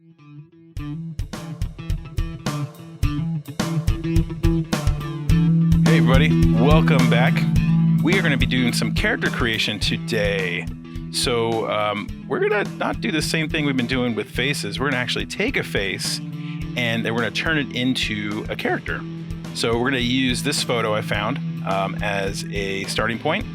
Hey everybody, welcome back. We are going to be doing some character creation today. So we're going to not do the same thing we've been doing with faces. We're going to actually take a face and then we're going to turn it into a character. So we're going to use this photo I found as a starting point,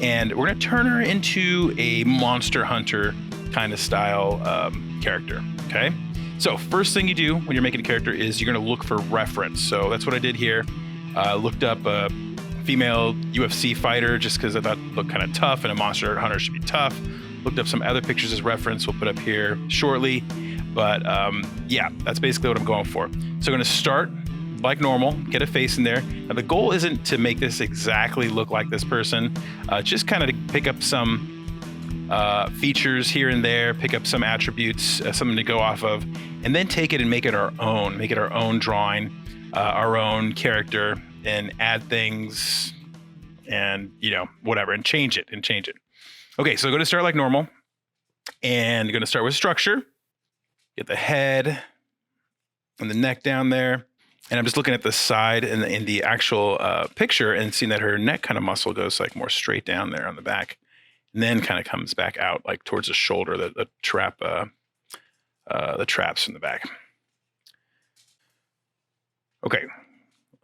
and we're going to turn her into a Monster Hunter kind of style character, okay? So first thing you do when you're making a character is you're going to look for reference. So that's what I did here. Looked up a female UFC fighter just because I thought it looked kind of tough and a Monster Hunter should be tough. Looked up some other pictures as reference. We'll put up here shortly. But yeah, that's basically what I'm going for. So I'm going to start like normal, get a face in there. Now the goal isn't to make this exactly look like this person. Just kind of to pick up some features here and there, pick up some attributes, something to go off of, and then take it and make it our own drawing, our own character, and add things and, you know, whatever, and change it. Okay, so I'm going to start like normal, and I'm going to start with structure. Get the head and the neck down there. And I'm just looking at the side in the actual picture and seeing that her neck kind of muscle goes like more straight down there on the back, and then kind of comes back out like towards the shoulder, the traps from the back. Okay,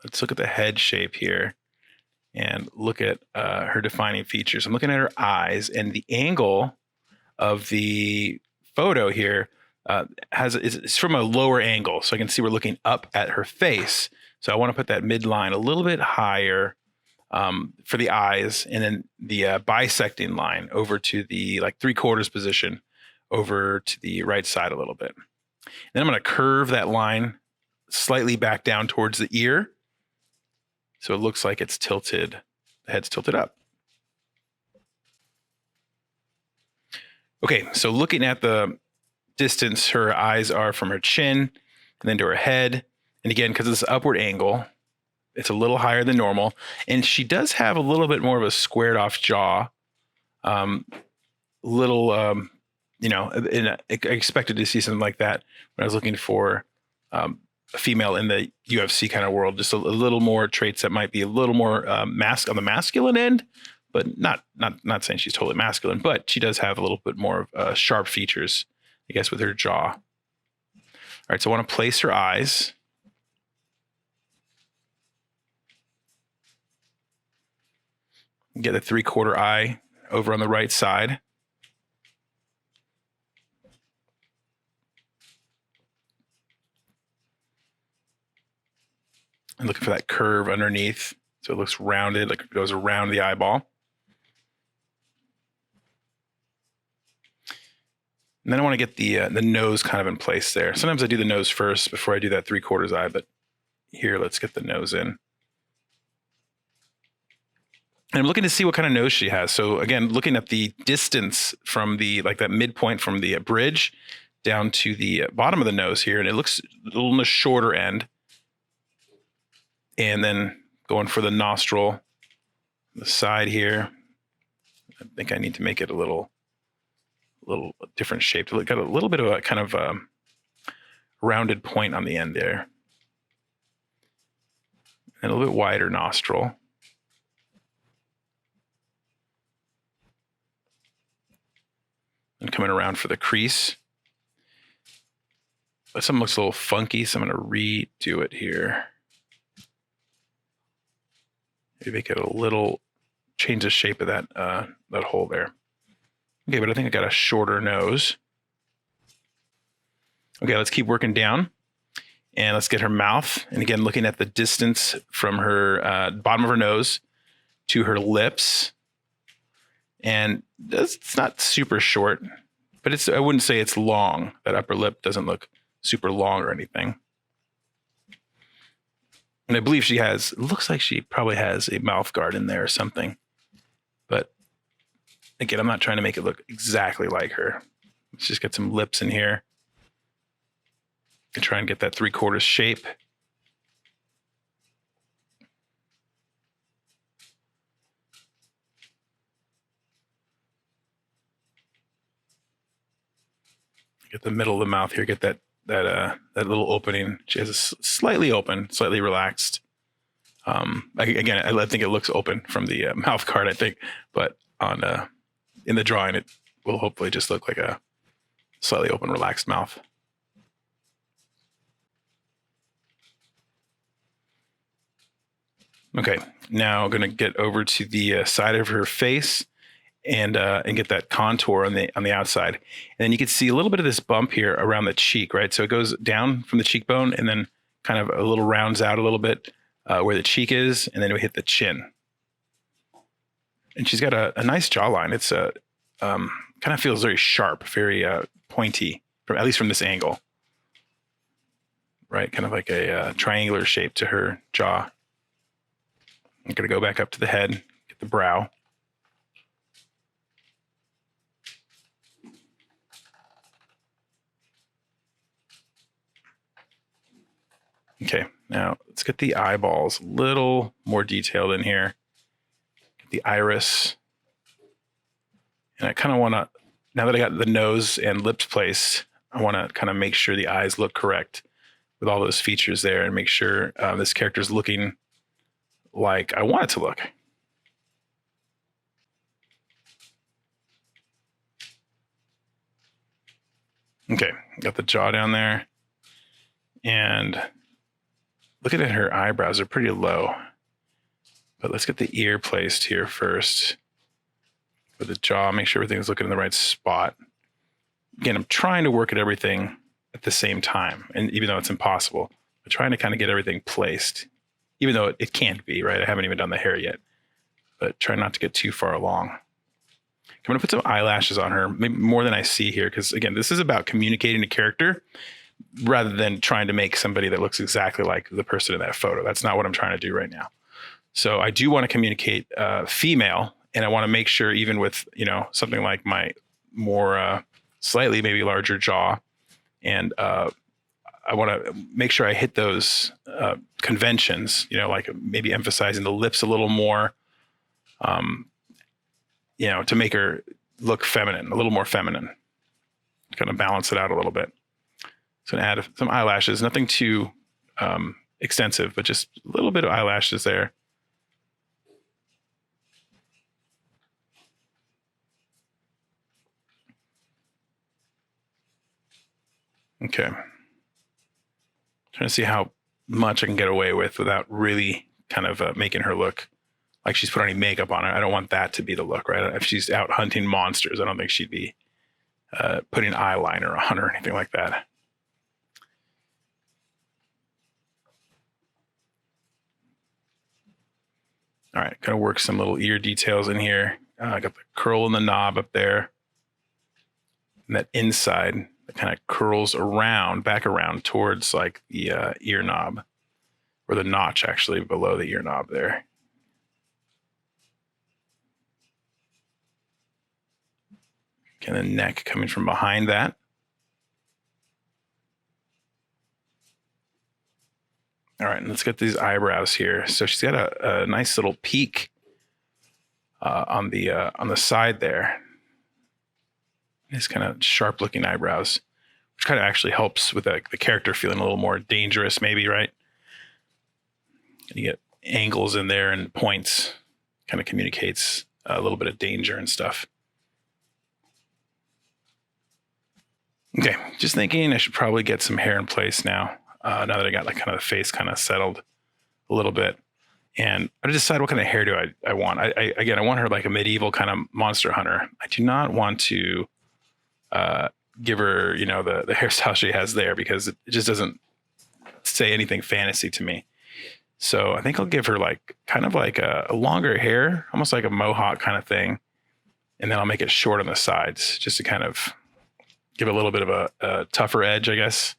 let's look at the head shape here and look at her defining features. I'm looking at her eyes, and the angle of the photo here it's from a lower angle. So I can see we're looking up at her face. So I want to put that midline a little bit higher for the eyes, and then the bisecting line over to the like 3/4 position over to the right side a little bit. Then I'm going to curve that line slightly back down towards the ear. So it looks like it's tilted, the head's tilted up. Okay, so looking at the distance her eyes are from her chin and then to her head, and again, because of this upward angle, it's a little higher than normal, and she does have a little bit more of a squared off jaw. You know, and I expected to see something like that when I was looking for a female in the UFC kind of world. Just a little more traits that might be a little more on the masculine end, but not saying she's totally masculine, but she does have a little bit more of sharp features, I guess, with her jaw. All right, so I want to place her eyes. Get the 3/4 eye over on the right side. And looking for that curve underneath, so it looks rounded, like it goes around the eyeball. And then I want to get the nose kind of in place there. Sometimes I do the nose first before I do that 3/4 eye, but here, let's get the nose in. And I'm looking to see what kind of nose she has. So again, looking at the distance from the, like that midpoint from the bridge down to the bottom of the nose here, and it looks a little on the shorter end. And then going for the nostril, the side here. I think I need to make it a little different shape. It's got a little bit of a kind of rounded point on the end there. And a little bit wider nostril. And coming around for the crease. But something looks a little funky, so I'm going to redo it here. Maybe make it a little, change the shape of that that hole there. Okay, but I think I got a shorter nose. Okay, let's keep working down. And let's get her mouth. And again, looking at the distance from her bottom of her nose to her lips. And it's not super short, but I wouldn't say it's long. That upper lip doesn't look super long or anything. And I believe looks like she probably has a mouth guard in there or something. But again, I'm not trying to make it look exactly like her. Let's just get some lips in here. And try and get that 3/4 shape. Get the middle of the mouth here, get that that little opening. She has a slightly open, slightly relaxed. Again, I think it looks open from the mouth card, I think, but on in the drawing, it will hopefully just look like a slightly open, relaxed mouth. Okay, now I'm gonna get over to the side of her face and get that contour on the outside. And then you can see a little bit of this bump here around the cheek, right? So it goes down from the cheekbone and then kind of a little rounds out a little bit where the cheek is, and then we hit the chin. And she's got a nice jawline. It's kind of feels very sharp, very pointy, at least from this angle, right? Kind of like a triangular shape to her jaw. I'm going to go back up to the head, get the brow. Okay, now let's get the eyeballs a little more detailed in here. Get the iris. And I kind of want to, now that I got the nose and lips placed, I want to kind of make sure the eyes look correct with all those features there and make sure this character's looking like I want it to look. Okay, got the jaw down there. And looking at her eyebrows, they're pretty low. But let's get the ear placed here first. With the jaw, make sure everything's looking in the right spot. Again, I'm trying to work at everything at the same time. And even though it's impossible, I'm trying to kind of get everything placed. Even though it can't be, right? I haven't even done the hair yet. But try not to get too far along. I'm going to put some eyelashes on her, maybe more than I see here. Because again, this is about communicating a character rather than trying to make somebody that looks exactly like the person in that photo. That's not what I'm trying to do right now. So I do want to communicate female, and I want to make sure even with, something like my more slightly maybe larger jaw, and I want to make sure I hit those conventions, like maybe emphasizing the lips a little more, to make her look feminine, a little more feminine, kind of balance it out a little bit. So I'm going to add some eyelashes, nothing too extensive, but just a little bit of eyelashes there. Okay. Trying to see how much I can get away with without really kind of making her look like she's put any makeup on her. I don't want that to be the look, right? If she's out hunting monsters, I don't think she'd be putting eyeliner on or anything like that. All right, gonna work some little ear details in here. I got the curl in the knob up there. And that inside that kind of curls back around towards like the ear knob, or the notch actually below the ear knob there. And the neck coming from behind that. All right, and let's get these eyebrows here. So she's got a nice little peak on the side there. These kind of sharp looking eyebrows, which kind of actually helps with the character feeling a little more dangerous, maybe, right? And you get angles in there and points, kind of communicates a little bit of danger and stuff. Okay, just thinking I should probably get some hair in place now. Now that I got like kind of the face kind of settled a little bit. And I decide what kind of hair do I want. I want her like a medieval kind of monster hunter. I do not want to give her, the hairstyle she has there, because it just doesn't say anything fantasy to me. So I think I'll give her like kind of like a longer hair, almost like a mohawk kind of thing. And then I'll make it short on the sides just to kind of give it a little bit of a tougher edge, I guess.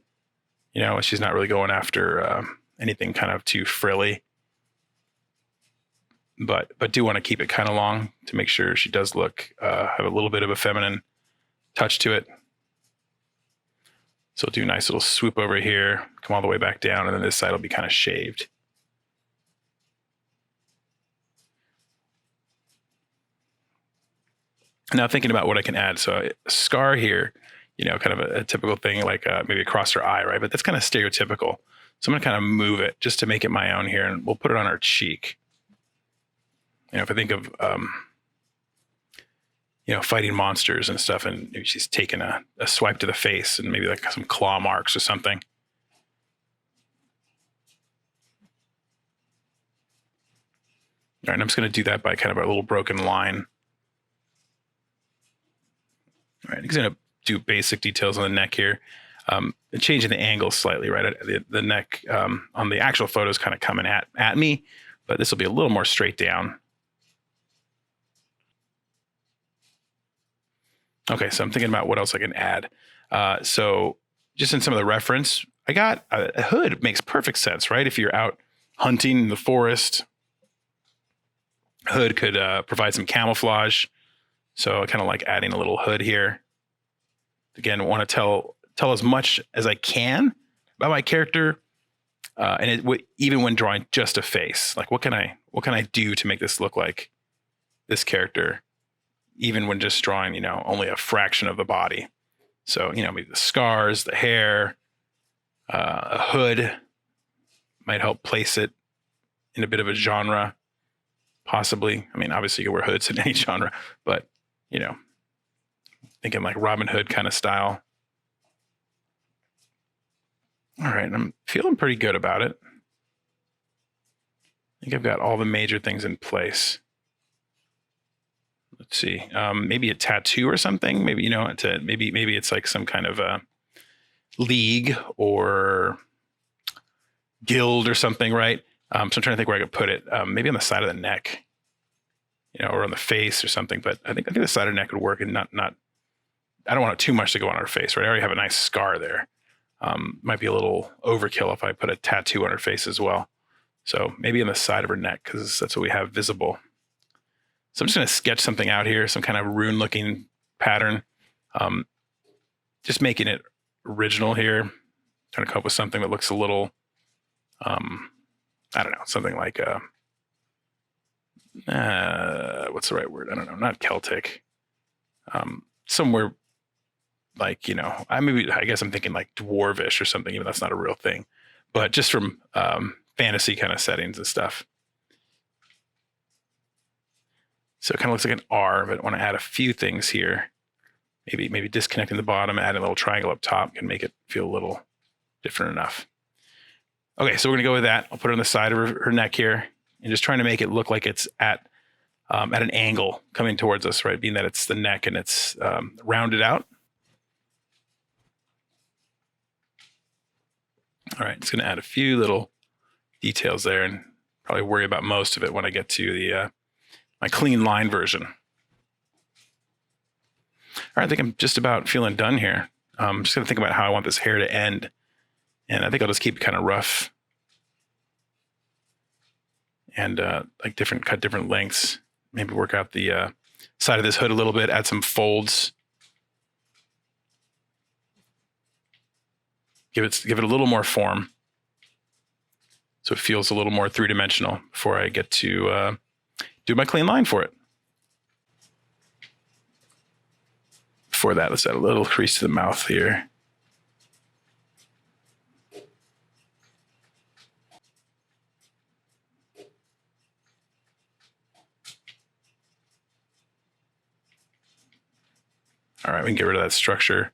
She's not really going after anything kind of too frilly. But do want to keep it kind of long to make sure she does look, have a little bit of a feminine touch to it. So do a nice little swoop over here, come all the way back down, and then this side will be kind of shaved. Now thinking about what I can add. So a scar here, kind of a typical thing, like maybe across her eye, right? But that's kind of stereotypical. So I'm going to kind of move it just to make it my own here, and we'll put it on her cheek. If I think of, fighting monsters and stuff, and maybe she's taken a swipe to the face and maybe like some claw marks or something. All right, and I'm just going to do that by kind of a little broken line. All right, I'm going to do basic details on the neck here. Changing the angle slightly, right? The neck on the actual photo is kind of coming at me, but this will be a little more straight down. Okay, so I'm thinking about what else I can add. So just in some of the reference, I got a hood. Makes perfect sense, right? If you're out hunting in the forest, hood could provide some camouflage. So I kind of like adding a little hood here. Again, I want to tell as much as I can about my character, and even when drawing just a face, like what can I do to make this look like this character, even when just drawing only a fraction of the body. So maybe the scars, the hair, a hood might help place it in a bit of a genre, possibly. I mean, obviously you can wear hoods in any genre, but thinking like Robin Hood kind of style. All right, I'm feeling pretty good about it. I think I've got all the major things in place. Let's see, maybe a tattoo or something. Maybe maybe it's like some kind of a league or guild or something, right? So I'm trying to think where I could put it. Maybe on the side of the neck, or on the face or something. But I think the side of the neck would work, and not. I don't want it too much to go on her face, right? I already have a nice scar there. Might be a little overkill if I put a tattoo on her face as well. So maybe on the side of her neck, because that's what we have visible. So I'm just going to sketch something out here, some kind of rune-looking pattern. Just making it original here. Trying to come up with something that looks a little, I don't know, something like what's the right word? I don't know, not Celtic. Somewhere like, I guess I'm thinking like dwarvish or something, even though that's not a real thing. But just from fantasy kind of settings and stuff. So it kind of looks like an R, but I want to add a few things here. Maybe disconnecting the bottom, adding a little triangle up top can make it feel a little different enough. Okay, so we're gonna go with that. I'll put it on the side of her neck here, and just trying to make it look like it's at an angle coming towards us, right? Being that it's the neck and it's rounded out. All right, it's gonna add a few little details there, and probably worry about most of it when I get to the my clean line version. All right, I think I'm just about feeling done here. I'm just gonna think about how I want this hair to end. And I think I'll just keep it kind of rough. And cut different lengths. Maybe work out the side of this hood a little bit, add some folds. Give it a little more form. So it feels a little more three-dimensional before I get to do my clean line for it. Before that, let's add a little crease to the mouth here. All right, we can get rid of that structure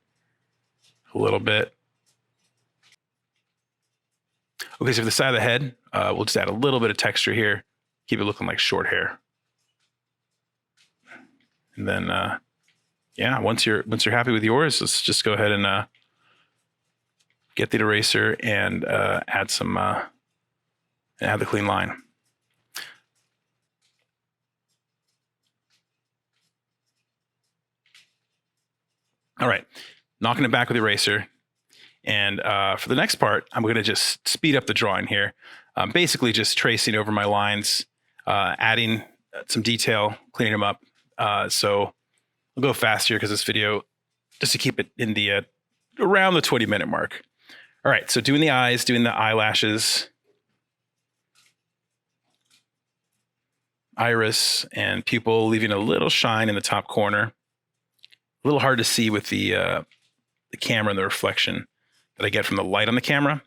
a little bit. Okay, so for the side of the head, we'll just add a little bit of texture here. Keep it looking like short hair. And then, yeah, once you're happy with yours, let's just go ahead and get the eraser and add the clean line. All right, knocking it back with the eraser. And for the next part, I'm going to just speed up the drawing here. Basically just tracing over my lines, adding some detail, cleaning them up. So we'll go faster because this video, just to keep it in the around the 20-minute mark. All right, so doing the eyes, doing the eyelashes, iris and pupil, leaving a little shine in the top corner. A little hard to see with the the camera and the reflection that I get from the light on the camera.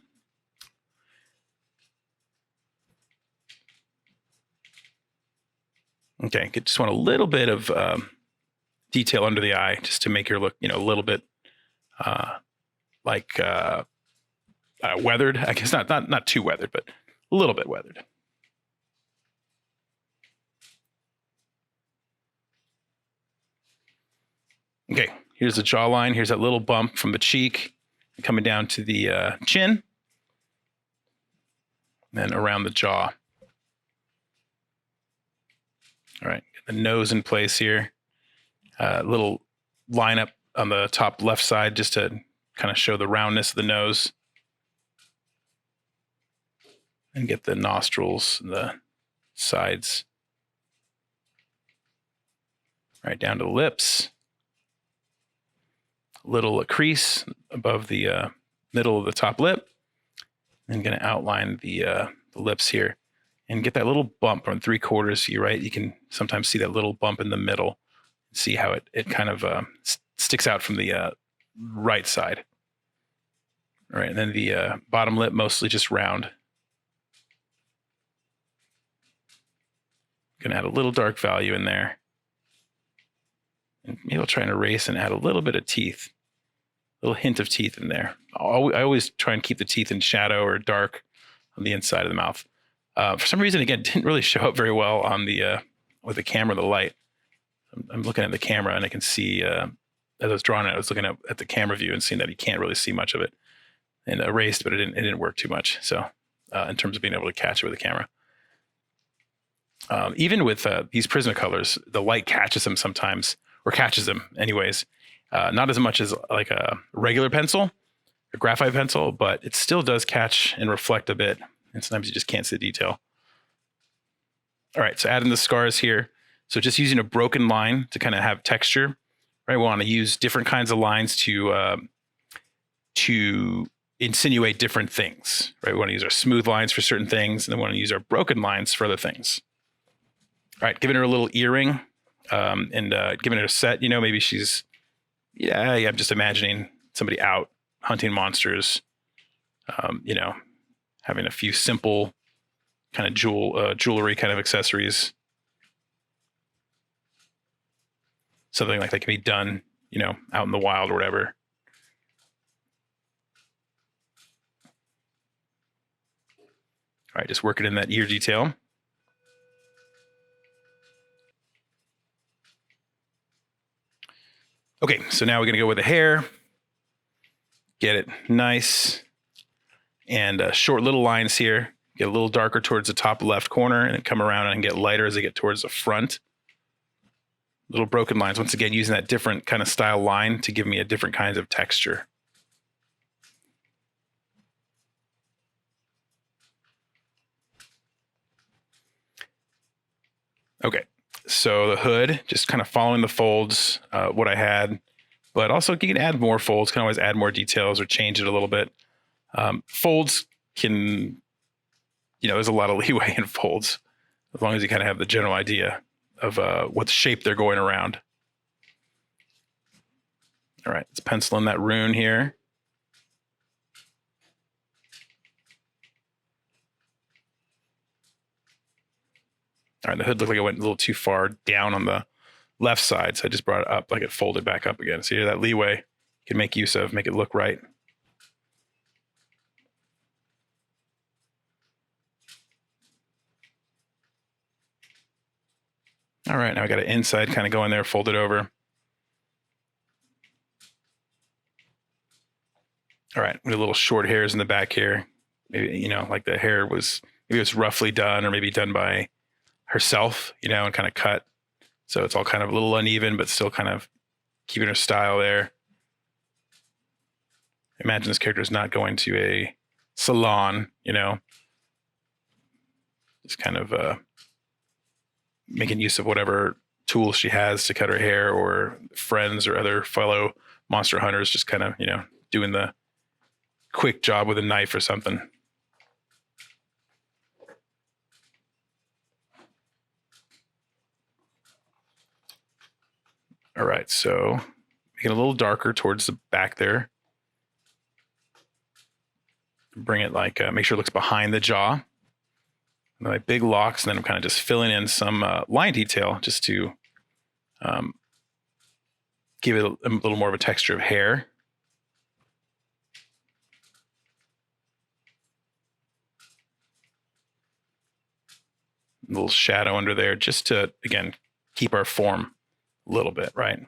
Okay, just want a little bit of detail under the eye just to make her look, a little bit like weathered. I guess not too weathered, but a little bit weathered. Okay, here's the jawline. Here's that little bump from the cheek coming down to the chin, and then around the jaw. All right, get the nose in place here. Little line up on the top left side just to kind of show the roundness of the nose. And get the nostrils and the sides. Right down to the lips. Little crease above the middle of the top lip. I'm going to outline the lips here and get that little bump on 3/4. You're right. You can sometimes see that little bump in the middle. See how it kind of sticks out from the right side. All right. And then the bottom lip mostly just round. Going to add a little dark value in there. And maybe I'll try and erase and add a little bit of teeth. A little hint of teeth in there. I always try and keep the teeth in shadow or dark on the inside of the mouth. For some reason, again, didn't really show up very well on the with the camera, the light. I'm looking at the camera and I can see, as I was drawing it, I was looking at the camera view and seeing that you can't really see much of it. And erased, but it didn't work too much. So in terms of being able to catch it with the camera. Even with these Prismacolors, the light catches them sometimes, or catches them anyways. Not as much as like a regular pencil, a graphite pencil, but it still does catch and reflect a bit. And sometimes you just can't see the detail. All right, so adding the scars here. So just using a broken line to kind of have texture, right? We want to use different kinds of lines to insinuate different things, right? We want to use our smooth lines for certain things, and then we want to use our broken lines for other things. All right, giving her a little earring and giving her a set, maybe she's, I'm just imagining somebody out hunting monsters, having a few simple kind of jewelry kind of accessories. Something like that can be done, out in the wild or whatever. All right, just working in that ear detail. Okay, so now we're gonna go with the hair. Get it nice and short little lines here. Get a little darker towards the top left corner and then come around and get lighter as they get towards the front. Little broken lines. Once again, using that different kind of style line to give me a different kinds of texture. Okay, so the hood, just kind of following the folds, what I had, but also you can add more folds, can always add more details or change it a little bit. Folds can, there's a lot of leeway in folds, as long as you kind of have the general idea of what shape they're going around. All right, let's pencil in that rune here. All right, the hood looked like it went a little too far down on the left side, so I just brought it up like it folded back up again. So that leeway you can make use of, make it look right. All right, now I got an inside kind of going there, fold it over. All right, with a little short hairs in the back here. Maybe, like the hair was, maybe it was roughly done or maybe done by herself, and kind of cut. So it's all kind of a little uneven, but still kind of keeping her style there. Imagine this character is not going to a salon, just kind of making use of whatever tools she has to cut her hair, or friends or other fellow monster hunters just kind of, doing the quick job with a knife or something. All right, so make it a little darker towards the back there. bring it like, make sure it looks behind the jaw. And my big locks, and then I'm kind of just filling in some line detail just to give it a little more of a texture of hair. A little shadow under there just to, again, keep our form a little bit, right?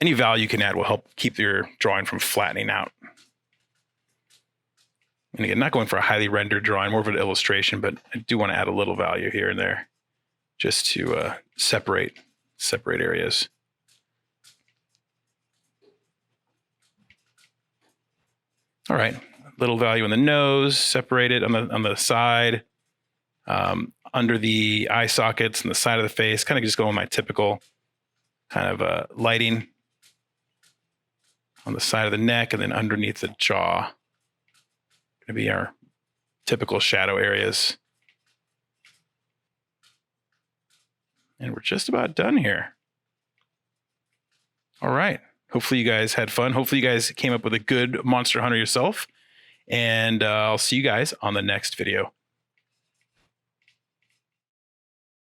Any value you can add will help keep your drawing from flattening out. And again, not going for a highly rendered drawing, more of an illustration, but I do want to add a little value here and there just to separate areas. All right, little value in the nose, separated on the side, under the eye sockets and the side of the face, kind of just going my typical kind of lighting on the side of the neck and then underneath the jaw. Going to be our typical shadow areas. And we're just about done here. All right. Hopefully you guys had fun. Hopefully you guys came up with a good Monster Hunter yourself. And I'll see you guys on the next video.